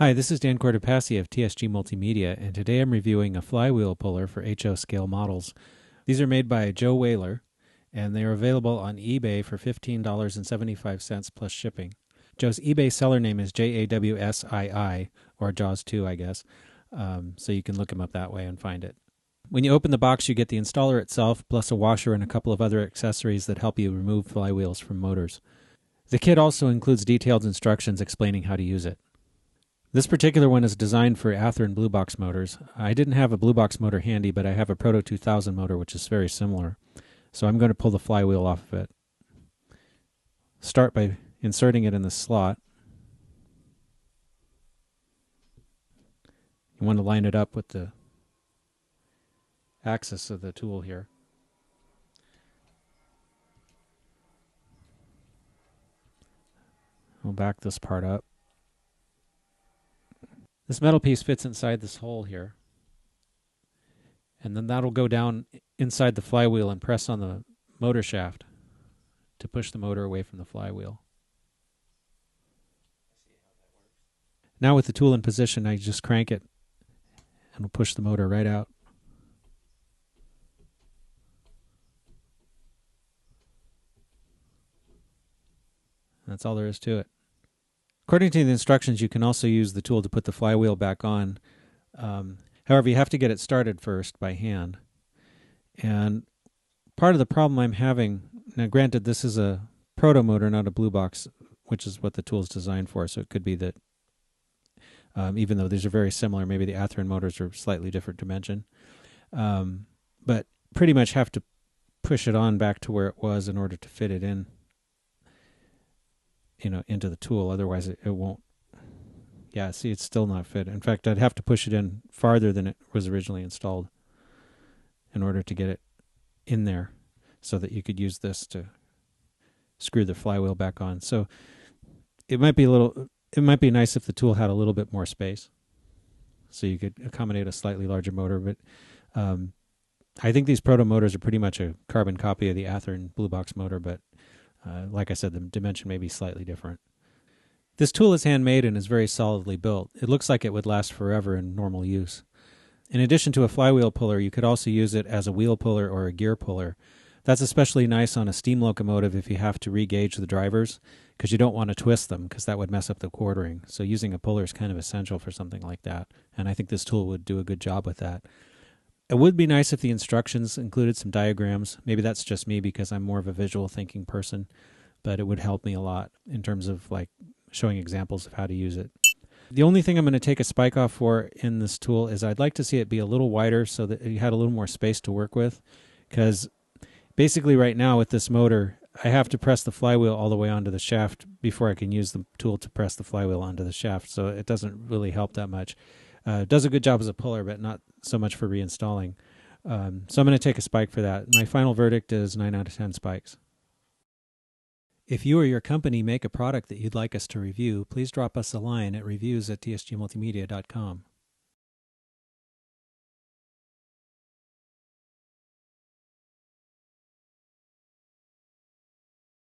Hi, this is Dan Cortopassi of TSG Multimedia, and today I'm reviewing a flywheel puller for HO scale models. These are made by Joe Whaler, and they are available on eBay for $15.75 plus shipping. Joe's eBay seller name is JAWSII, or JAWS2, I guess, so you can look him up that way and find it. When you open the box, you get the installer itself, plus a washer and a couple of other accessories that help you remove flywheels from motors. The kit also includes detailed instructions explaining how to use it. This particular one is designed for Athearn Blue Box motors. I didn't have a Blue Box motor handy, but I have a Proto 2000 motor, which is very similar. So I'm going to pull the flywheel off of it. Start by inserting it in the slot. You want to line it up with the axis of the tool here. I'll back this part up. This metal piece fits inside this hole here. And then that'll go down inside the flywheel and press on the motor shaft to push the motor away from the flywheel. Now with the tool in position, I just crank it and it'll push the motor right out. That's all there is to it. According to the instructions, you can also use the tool to put the flywheel back on. However, you have to get it started first by hand. And part of the problem I'm having, now granted this is a proto motor, not a blue box, which is what the tool is designed for, so it could be that even though these are very similar, maybe the Athearn motors are slightly different dimension. But pretty much have to push it on back to where it was in order to fit it in, into the tool. Otherwise it won't. Yeah, see, it's still not fit. In fact, I'd have to push it in farther than it was originally installed in order to get it in there so that you could use this to screw the flywheel back on. So it might be nice if the tool had a little bit more space so you could accommodate a slightly larger motor. But I think these proto motors are pretty much a carbon copy of the Athearn Blue Box motor, but like I said, the dimension may be slightly different. This tool is handmade and is very solidly built. It looks like it would last forever in normal use. In addition to a flywheel puller, you could also use it as a wheel puller or a gear puller. That's especially nice on a steam locomotive if you have to re-gauge the drivers, because you don't want to twist them, because that would mess up the quartering. So using a puller is kind of essential for something like that, and I think this tool would do a good job with that. It would be nice if the instructions included some diagrams. Maybe that's just me because I'm more of a visual thinking person, but it would help me a lot in terms of like showing examples of how to use it. The only thing I'm going to take a spike off for in this tool is I'd like to see it be a little wider so that you had a little more space to work with, because basically right now with this motor, I have to press the flywheel all the way onto the shaft before I can use the tool to press the flywheel onto the shaft, so it doesn't really help that much. It does a good job as a puller, but not so much for reinstalling. So I'm going to take a spike for that. My final verdict is 9 out of 10 spikes. If you or your company make a product that you'd like us to review, please drop us a line at reviews@tsgmultimedia.com.